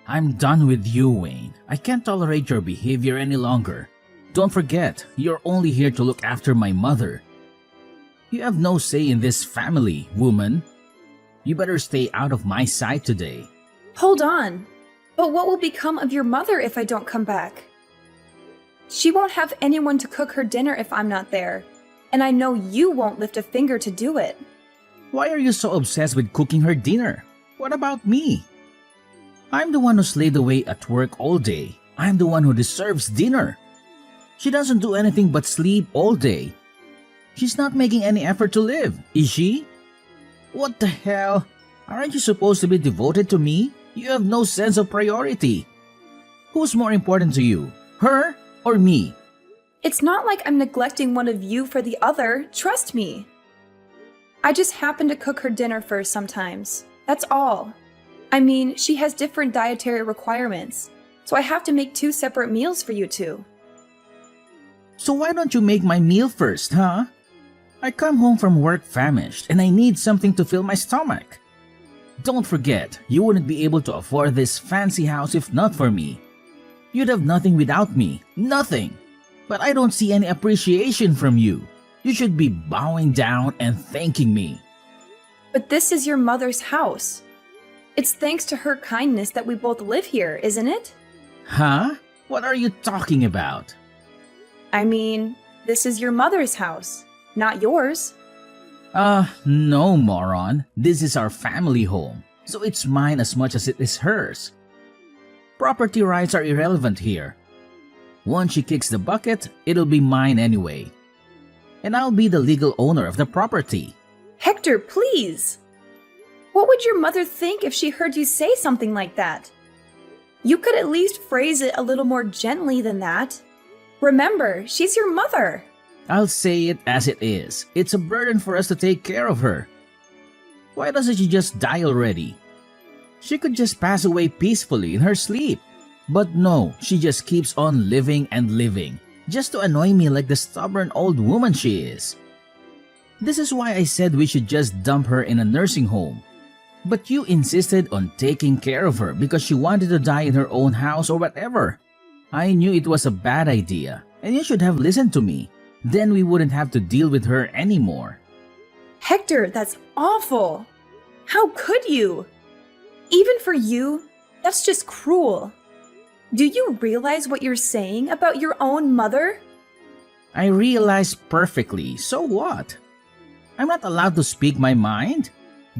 I'm done with you, Wayne. I can't tolerate your behavior any longer. Don't forget, you're only here to look after my mother. You have no say in this family, woman. You better stay out of my sight today. Hold on. But what will become of your mother if I don't come back? She won't have anyone to cook her dinner if I'm not there. And I know you won't lift a finger to do it. Why are you so obsessed with cooking her dinner? What about me? I'm the one who slaved away at work all day. I'm the one who deserves dinner. She doesn't do anything but sleep all day. She's not making any effort to live, is she? What the hell? Aren't you supposed to be devoted to me? You have no sense of priority. Who's more important to you, her or me? It's not like I'm neglecting one of you for the other, trust me. I just happen to cook her dinner first sometimes. That's all. I mean, she has different dietary requirements, so I have to make 2 separate meals for you two. So why don't you make my meal first, huh? I come home from work famished and I need something to fill my stomach. Don't forget, you wouldn't be able to afford this fancy house if not for me. You'd have nothing without me, nothing. But I don't see any appreciation from you. You should be bowing down and thanking me. But this is your mother's house. It's thanks to her kindness that we both live here, isn't it? Huh? What are you talking about? I mean, this is your mother's house, not yours. No, moron. This is our family home, so it's mine as much as it is hers. Property rights are irrelevant here. Once she kicks the bucket, it'll be mine anyway. And I'll be the legal owner of the property. Hector, please! What would your mother think if she heard you say something like that? You could at least phrase it a little more gently than that. Remember, she's your mother. I'll say it as it is. It's a burden for us to take care of her. Why doesn't she just die already? She could just pass away peacefully in her sleep. But no, she just keeps on living and living, just to annoy me like the stubborn old woman she is. This is why I said we should just dump her in a nursing home. But you insisted on taking care of her because she wanted to die in her own house or whatever. I knew it was a bad idea, and you should have listened to me. Then we wouldn't have to deal with her anymore. Hector, that's awful. How could you? Even for you, that's just cruel. Do you realize what you're saying about your own mother? I realize perfectly, so what? I'm not allowed to speak my mind?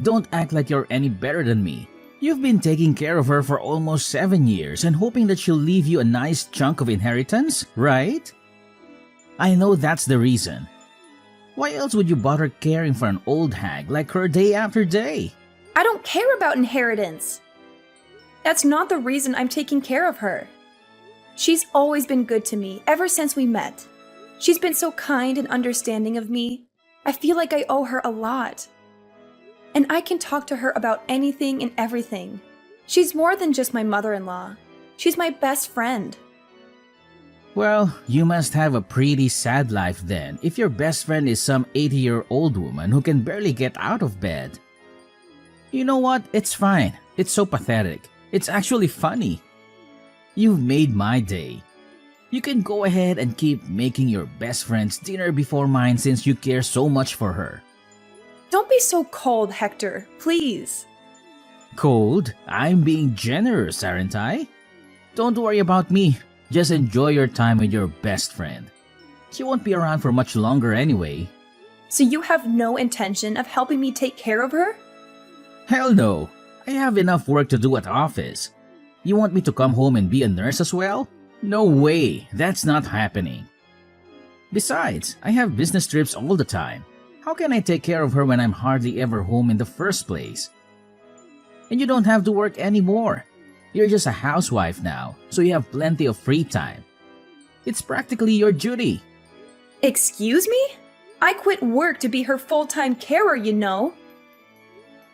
Don't act like you're any better than me. You've been taking care of her for almost 7 years and hoping that she'll leave you a nice chunk of inheritance, right? I know that's the reason. Why else would you bother caring for an old hag like her day after day? I don't care about inheritance. That's not the reason I'm taking care of her. She's always been good to me ever since we met. She's been so kind and understanding of me. I feel like I owe her a lot. And I can talk to her about anything and everything. She's more than just my mother-in-law. She's my best friend. Well, you must have a pretty sad life then if your best friend is some 80-year-old woman who can barely get out of bed. You know what? It's fine. It's so pathetic. It's actually funny. You've made my day. You can go ahead and keep making your best friend's dinner before mine since you care so much for her. Don't be so cold, Hector, please. Cold? I'm being generous, aren't I? Don't worry about me. Just enjoy your time with your best friend. She won't be around for much longer anyway. So you have no intention of helping me take care of her? Hell no. I have enough work to do at office. You want me to come home and be a nurse as well? No way. That's not happening. Besides, I have business trips all the time. How can I take care of her when I'm hardly ever home in the first place? And you don't have to work anymore. You're just a housewife now, so you have plenty of free time. It's practically your duty. Excuse me? I quit work to be her full-time carer, you know.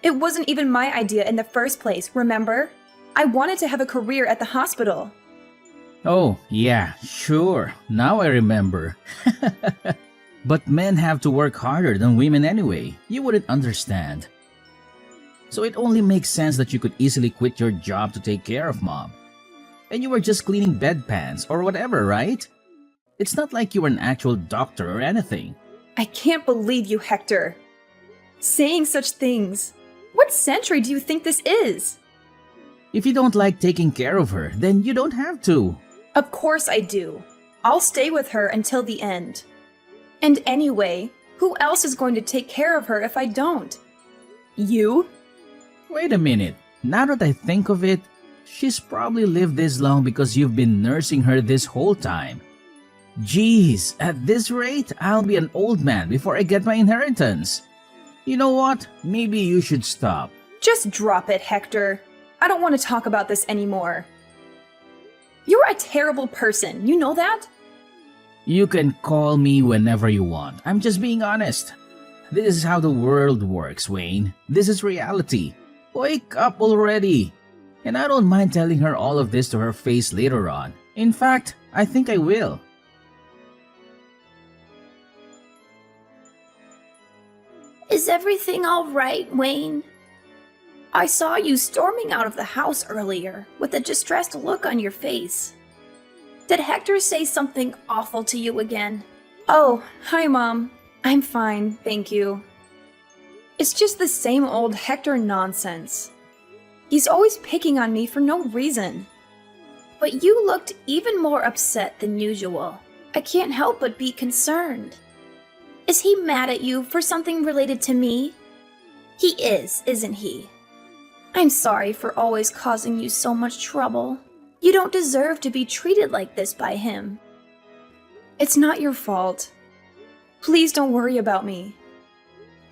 It wasn't even my idea in the first place, remember? I wanted to have a career at the hospital. Oh, yeah, sure. Now I remember. But men have to work harder than women anyway. You wouldn't understand. So it only makes sense that you could easily quit your job to take care of Mom. And you were just cleaning bedpans or whatever, right? It's not like you were an actual doctor or anything. I can't believe you, Hector. Saying such things. What century do you think this is? If you don't like taking care of her, then you don't have to. Of course I do. I'll stay with her until the end. And anyway, who else is going to take care of her if I don't? You? Wait a minute. Now that I think of it, she's probably lived this long because you've been nursing her this whole time. Geez, at this rate, I'll be an old man before I get my inheritance. You know what? Maybe you should stop. Just drop it, Hector. I don't want to talk about this anymore. You're a terrible person, you know that? You can call me whenever you want. I'm just being honest. This is how the world works, Wayne. This is reality. Wake up already. And I don't mind telling her all of this to her face later on. In fact, I think I will. Is everything all right, Wayne? I saw you storming out of the house earlier with a distressed look on your face. Did Hector say something awful to you again? Oh, hi, Mom. I'm fine, thank you. It's just the same old Hector nonsense. He's always picking on me for no reason. But you looked even more upset than usual. I can't help but be concerned. Is he mad at you for something related to me? He is, isn't he? I'm sorry for always causing you so much trouble. You don't deserve to be treated like this by him. It's not your fault. Please don't worry about me.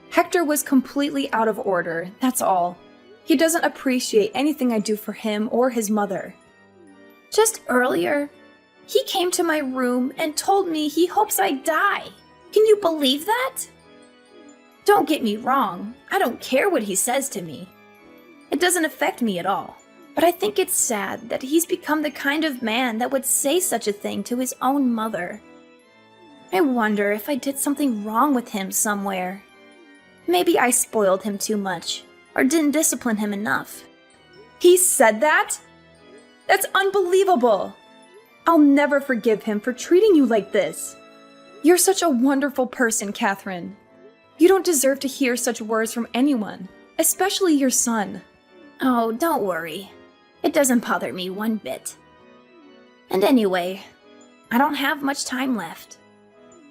Hector was completely out of order, that's all. He doesn't appreciate anything I do for him or his mother. Just earlier, he came to my room and told me he hopes I die. Can you believe that? Don't get me wrong, I don't care what he says to me. It doesn't affect me at all. But I think it's sad that he's become the kind of man that would say such a thing to his own mother. I wonder if I did something wrong with him somewhere. Maybe I spoiled him too much, or didn't discipline him enough. He said that? That's unbelievable! I'll never forgive him for treating you like this. You're such a wonderful person, Catherine. You don't deserve to hear such words from anyone, especially your son. Oh, don't worry. It doesn't bother me one bit. And anyway, I don't have much time left.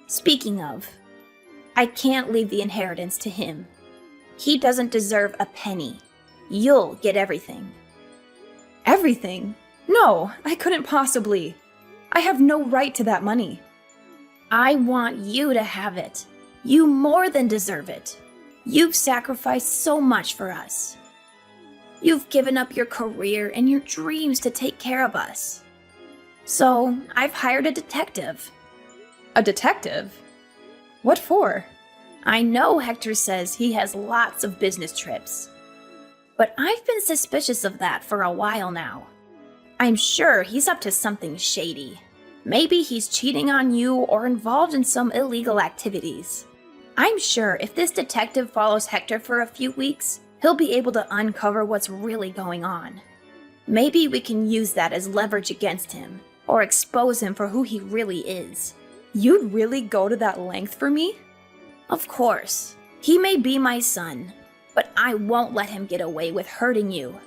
Speaking of, I can't leave the inheritance to him. He doesn't deserve a penny. You'll get everything. Everything? No, I couldn't possibly. I have no right to that money. I want you to have it. You more than deserve it. You've sacrificed so much for us. You've given up your career and your dreams to take care of us. So, I've hired a detective. A detective? What for? I know Hector says he has lots of business trips. But I've been suspicious of that for a while now. I'm sure he's up to something shady. Maybe he's cheating on you or involved in some illegal activities. I'm sure if this detective follows Hector for a few weeks, he'll be able to uncover what's really going on. Maybe we can use that as leverage against him, or expose him for who he really is. You'd really go to that length for me? Of course. He may be my son, but I won't let him get away with hurting you.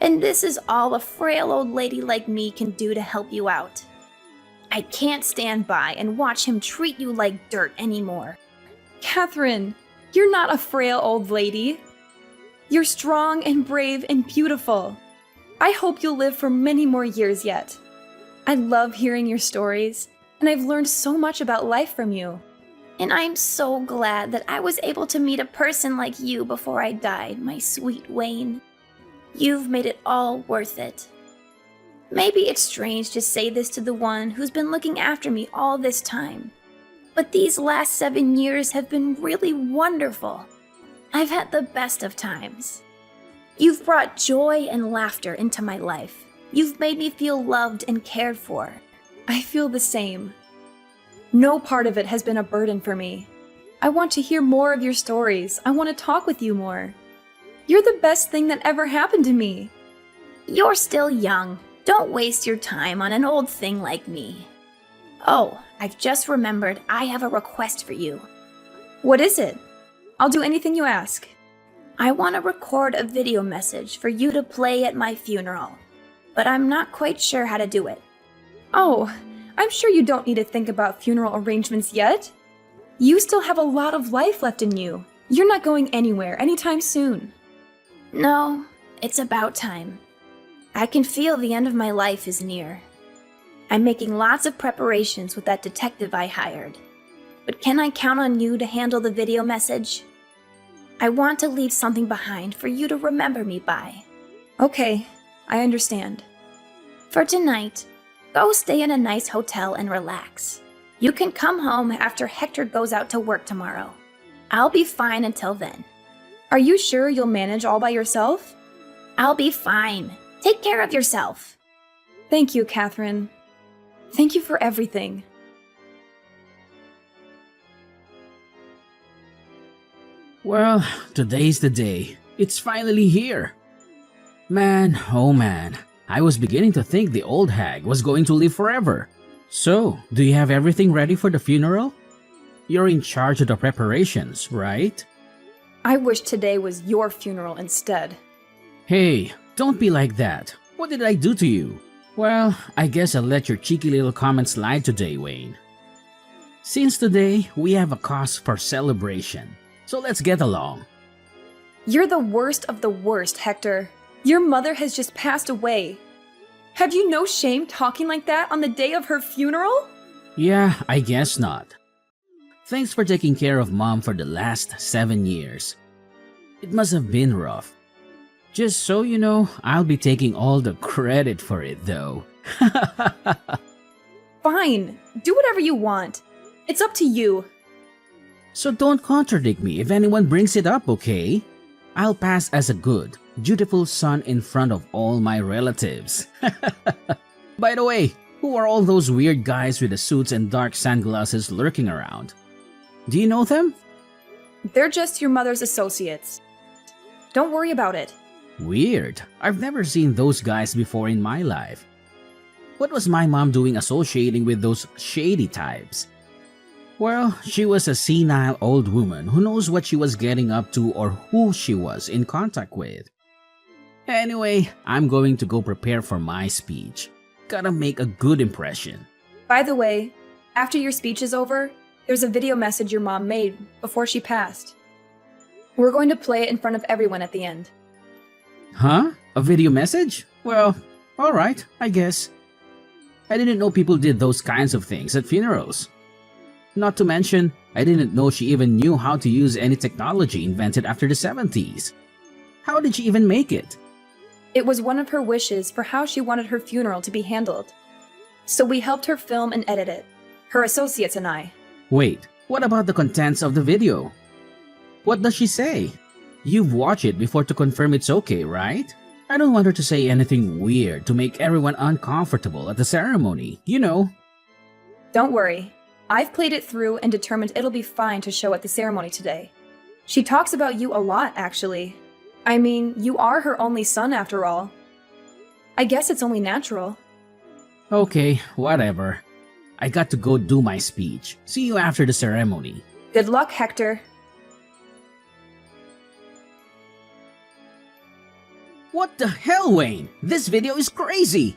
And this is all a frail old lady like me can do to help you out. I can't stand by and watch him treat you like dirt anymore. Catherine, you're not a frail old lady. You're strong and brave and beautiful. I hope you'll live for many more years yet. I love hearing your stories, and I've learned so much about life from you. And I'm so glad that I was able to meet a person like you before I died, my sweet Wayne. You've made it all worth it. Maybe it's strange to say this to the one who's been looking after me all this time, but these last 7 years have been really wonderful. I've had the best of times. You've brought joy and laughter into my life. You've made me feel loved and cared for. I feel the same. No part of it has been a burden for me. I want to hear more of your stories. I want to talk with you more. You're the best thing that ever happened to me. You're still young. Don't waste your time on an old thing like me. Oh, I've just remembered I have a request for you. What is it? I'll do anything you ask. I want to record a video message for you to play at my funeral, but I'm not quite sure how to do it. Oh, I'm sure you don't need to think about funeral arrangements yet. You still have a lot of life left in you. You're not going anywhere anytime soon. No, it's about time. I can feel the end of my life is near. I'm making lots of preparations with that detective I hired. But can I count on you to handle the video message? I want to leave something behind for you to remember me by. Okay, I understand. For tonight, go stay in a nice hotel and relax. You can come home after Hector goes out to work tomorrow. I'll be fine until then. Are you sure you'll manage all by yourself? I'll be fine. Take care of yourself. Thank you, Catherine. Thank you for everything. Well, today's the day. It's finally here. Man, oh man, I was beginning to think the old hag was going to live forever. So, do you have everything ready for the funeral? You're in charge of the preparations, right? I wish today was your funeral instead. Hey, don't be like that. What did I do to you? Well, I guess I'll let your cheeky little comment slide today, Wayne. Since today, we have a cause for celebration. So let's get along. You're the worst of the worst, Hector. Your mother has just passed away. Have you no shame talking like that on the day of her funeral? Yeah, I guess not. Thanks for taking care of Mom for the last 7 years. It must have been rough. Just so you know, I'll be taking all the credit for it though. Fine, do whatever you want. It's up to you. So don't contradict me if anyone brings it up, okay? I'll pass as a good, dutiful son in front of all my relatives. By the way, who are all those weird guys with the suits and dark sunglasses lurking around? Do you know them? They're just your mother's associates. Don't worry about it. Weird. I've never seen those guys before in my life. What was my mom doing associating with those shady types? Well, she was a senile old woman who knows what she was getting up to or who she was in contact with. Anyway, I'm going to go prepare for my speech. Gotta make a good impression. By the way, after your speech is over, there's a video message your mom made before she passed. We're going to play it in front of everyone at the end. Huh? A video message? Well, alright, I guess. I didn't know people did those kinds of things at funerals. Not to mention, I didn't know she even knew how to use any technology invented after the 70s. How did she even make it? It was one of her wishes for how she wanted her funeral to be handled. So we helped her film and edit it, her associates and I. Wait, what about the contents of the video? What does she say? You've watched it before to confirm it's okay, right? I don't want her to say anything weird to make everyone uncomfortable at the ceremony, you know. Don't worry. I've played it through and determined it'll be fine to show at the ceremony today. She talks about you a lot, actually. I mean, you are her only son after all. I guess it's only natural. Okay, whatever. I got to go do my speech. See you after the ceremony. Good luck, Hector. What the hell, Wayne? This video is crazy!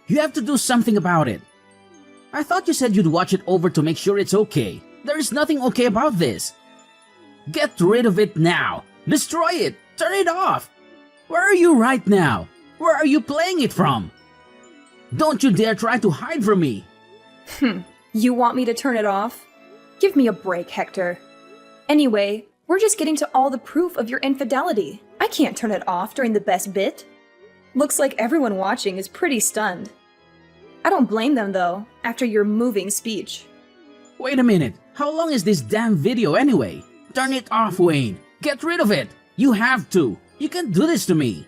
You have to do something about it. I thought you said you'd watch it over to make sure it's okay. There is nothing okay about this. Get rid of it now. Destroy it. Turn it off. Where are you right now? Where are you playing it from? Don't you dare try to hide from me. You want me to turn it off? Give me a break, Hector. Anyway, we're just getting to all the proof of your infidelity. I can't turn it off during the best bit. Looks like everyone watching is pretty stunned. I don't blame them though, after your moving speech. Wait a minute. How long is this damn video anyway? Turn it off, Wayne. Get rid of it. You have to. You can't do this to me.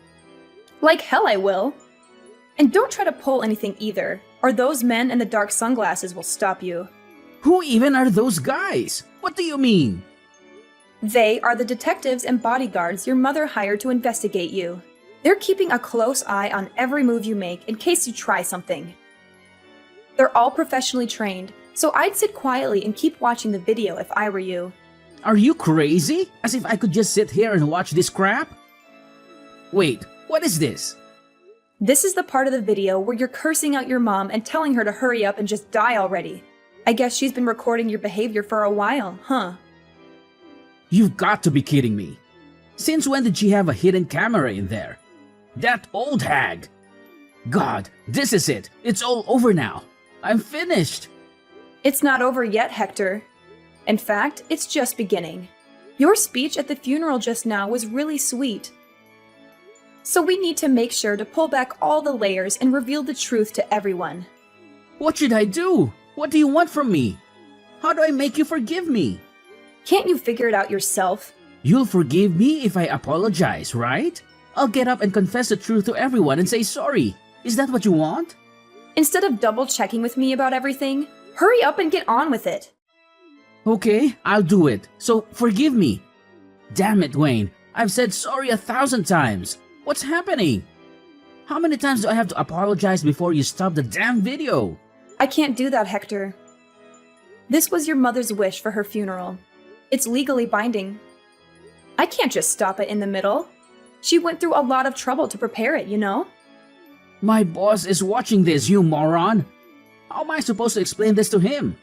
Like hell I will. And don't try to pull anything either, or those men in the dark sunglasses will stop you. Who even are those guys? What do you mean? They are the detectives and bodyguards your mother hired to investigate you. They're keeping a close eye on every move you make in case you try something. They're all professionally trained, so I'd sit quietly and keep watching the video if I were you. Are you crazy? As if I could just sit here and watch this crap? Wait, what is this? This is the part of the video where you're cursing out your mom and telling her to hurry up and just die already. I guess she's been recording your behavior for a while, huh? You've got to be kidding me. Since when did she have a hidden camera in there? That old hag! God, this is it. It's all over now. I'm finished. It's not over yet, Hector. In fact, it's just beginning. Your speech at the funeral just now was really sweet. So we need to make sure to pull back all the layers and reveal the truth to everyone. What should I do? What do you want from me? How do I make you forgive me? Can't you figure it out yourself? You'll forgive me if I apologize, right? I'll get up and confess the truth to everyone and say sorry. Is that what you want? Instead of double-checking with me about everything, hurry up and get on with it. Okay, I'll do it. So forgive me. Damn it, Wayne. I've said sorry 1,000 times. What's happening? How many times do I have to apologize before you stop the damn video? I can't do that, Hector. This was your mother's wish for her funeral. It's legally binding. I can't just stop it in the middle. She went through a lot of trouble to prepare it, you know? My boss is watching this, you moron. How am I supposed to explain this to him?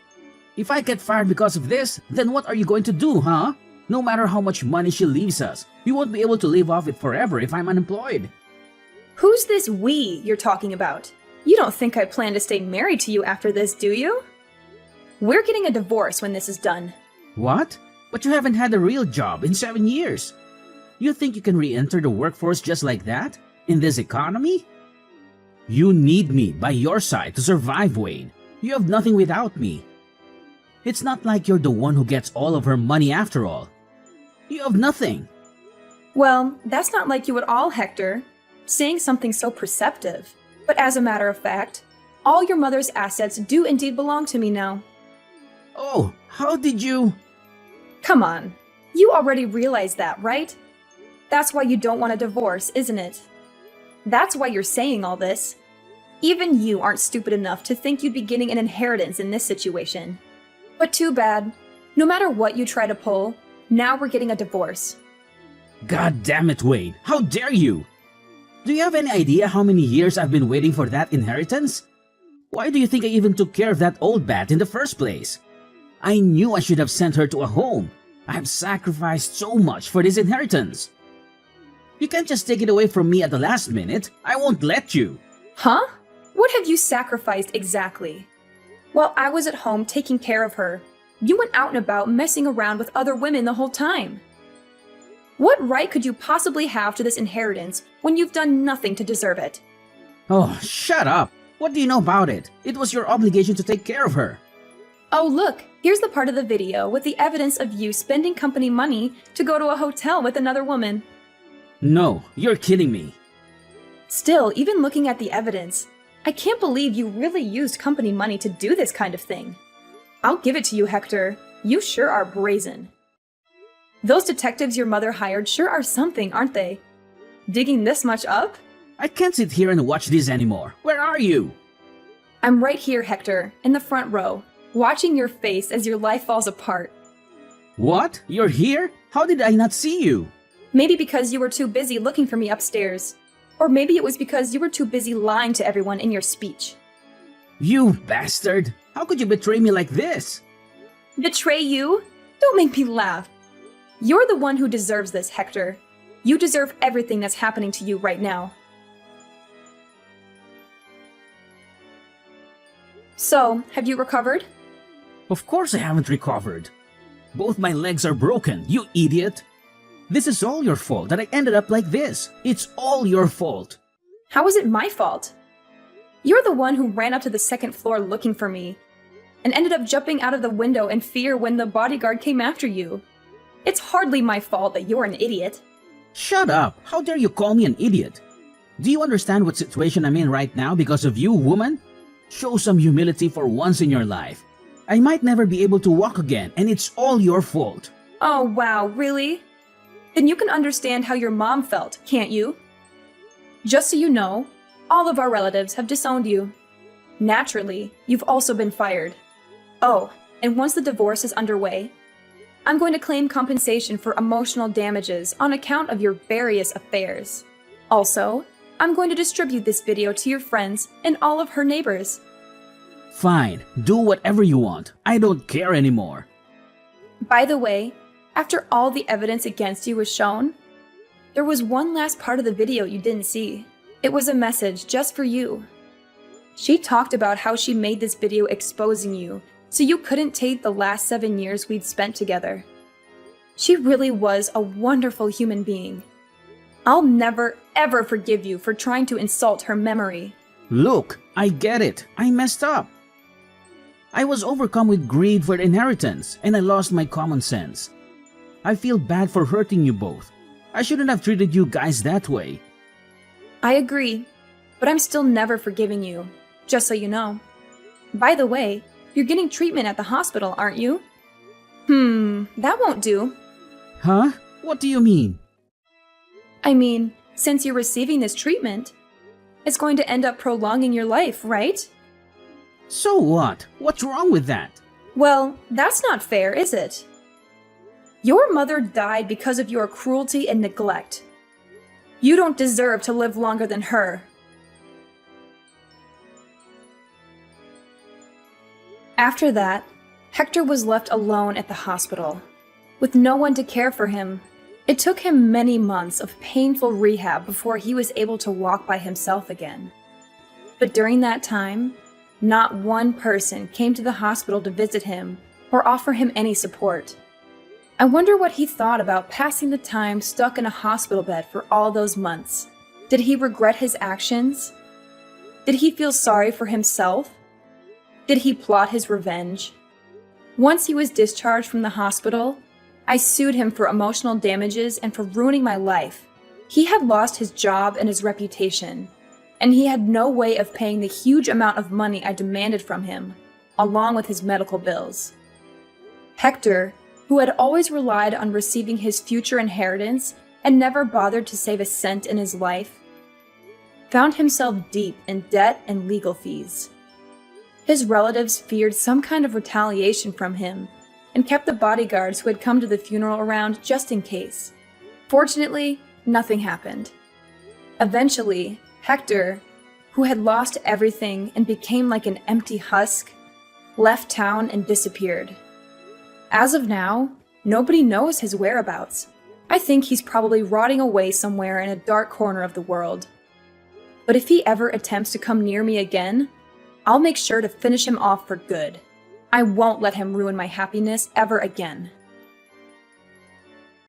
If I get fired because of this, then what are you going to do, huh? No matter how much money she leaves us, we won't be able to live off it forever if I'm unemployed. Who's this we you're talking about? You don't think I plan to stay married to you after this, do you? We're getting a divorce when this is done. What? But you haven't had a real job in 7 years. You think you can re-enter the workforce just like that? In this economy? You need me by your side to survive, Wayne. You have nothing without me. It's not like you're the one who gets all of her money after all. You have nothing. Well, that's not like you at all, Hector. Saying something so perceptive. But as a matter of fact, all your mother's assets do indeed belong to me now. Oh, how did you... Come on. You already realize that, right? That's why you don't want a divorce, isn't it? That's why you're saying all this. Even you aren't stupid enough to think you'd be getting an inheritance in this situation. But too bad. No matter what you try to pull, now we're getting a divorce. God damn it, Wayne. How dare you? Do you have any idea how many years I've been waiting for that inheritance? Why do you think I even took care of that old bat in the first place? I knew I should have sent her to a home. I've sacrificed so much for this inheritance. You can't just take it away from me at the last minute. I won't let you. Huh? What have you sacrificed exactly? While I was at home taking care of her, you went out and about messing around with other women the whole time. What right could you possibly have to this inheritance when you've done nothing to deserve it? Oh, shut up. What do you know about it? It was your obligation to take care of her. Oh look, here's the part of the video with the evidence of you spending company money to go to a hotel with another woman. No, you're kidding me. Still, even looking at the evidence, I can't believe you really used company money to do this kind of thing. I'll give it to you, Hector. You sure are brazen. Those detectives your mother hired sure are something, aren't they? Digging this much up? I can't sit here and watch this anymore. Where are you? I'm right here, Hector, in the front row, watching your face as your life falls apart. What? You're here? How did I not see you? Maybe because you were too busy looking for me upstairs. Or maybe it was because you were too busy lying to everyone in your speech. You bastard! How could you betray me like this? Betray you? Don't make me laugh. You're the one who deserves this, Hector. You deserve everything that's happening to you right now. So, have you recovered? Of course I haven't recovered. Both my legs are broken, you idiot! This is all your fault that I ended up like this. It's all your fault. How is it my fault? You're the one who ran up to the second floor looking for me, and ended up jumping out of the window in fear when the bodyguard came after you. It's hardly my fault that you're an idiot. Shut up! How dare you call me an idiot? Do you understand what situation I'm in right now because of you, woman? Show some humility for once in your life. I might never be able to walk again, and it's all your fault. Oh, wow, really? Then you can understand how your mom felt, can't you? Just so you know, all of our relatives have disowned you. Naturally, you've also been fired. Oh, and once the divorce is underway, I'm going to claim compensation for emotional damages on account of your various affairs. Also, I'm going to distribute this video to your friends and all of her neighbors. Fine, do whatever you want. I don't care anymore. By the way, after all the evidence against you was shown, there was one last part of the video you didn't see. It was a message just for you. She talked about how she made this video exposing you so you couldn't take the last 7 years we'd spent together. She really was a wonderful human being. I'll never, ever forgive you for trying to insult her memory. Look, I get it. I messed up. I was overcome with greed for inheritance and I lost my common sense. I feel bad for hurting you both. I shouldn't have treated you guys that way. I agree, but I'm still never forgiving you, just so you know. By the way, you're getting treatment at the hospital, aren't you? That won't do. Huh? What do you mean? I mean, since you're receiving this treatment, it's going to end up prolonging your life, right? So what? What's wrong with that? Well, that's not fair, is it? Your mother died because of your cruelty and neglect. You don't deserve to live longer than her. After that, Hector was left alone at the hospital, with no one to care for him. It took him many months of painful rehab before he was able to walk by himself again. But during that time, not one person came to the hospital to visit him or offer him any support. I wonder what he thought about passing the time stuck in a hospital bed for all those months. Did he regret his actions? Did he feel sorry for himself? Did he plot his revenge? Once he was discharged from the hospital, I sued him for emotional damages and for ruining my life. He had lost his job and his reputation, and he had no way of paying the huge amount of money I demanded from him, along with his medical bills. Hector, who had always relied on receiving his future inheritance and never bothered to save a cent in his life, found himself deep in debt and legal fees. His relatives feared some kind of retaliation from him and kept the bodyguards who had come to the funeral around just in case. Fortunately, nothing happened. Eventually, Hector, who had lost everything and became like an empty husk, left town and disappeared. As of now, nobody knows his whereabouts. I think he's probably rotting away somewhere in a dark corner of the world. But if he ever attempts to come near me again, I'll make sure to finish him off for good. I won't let him ruin my happiness ever again.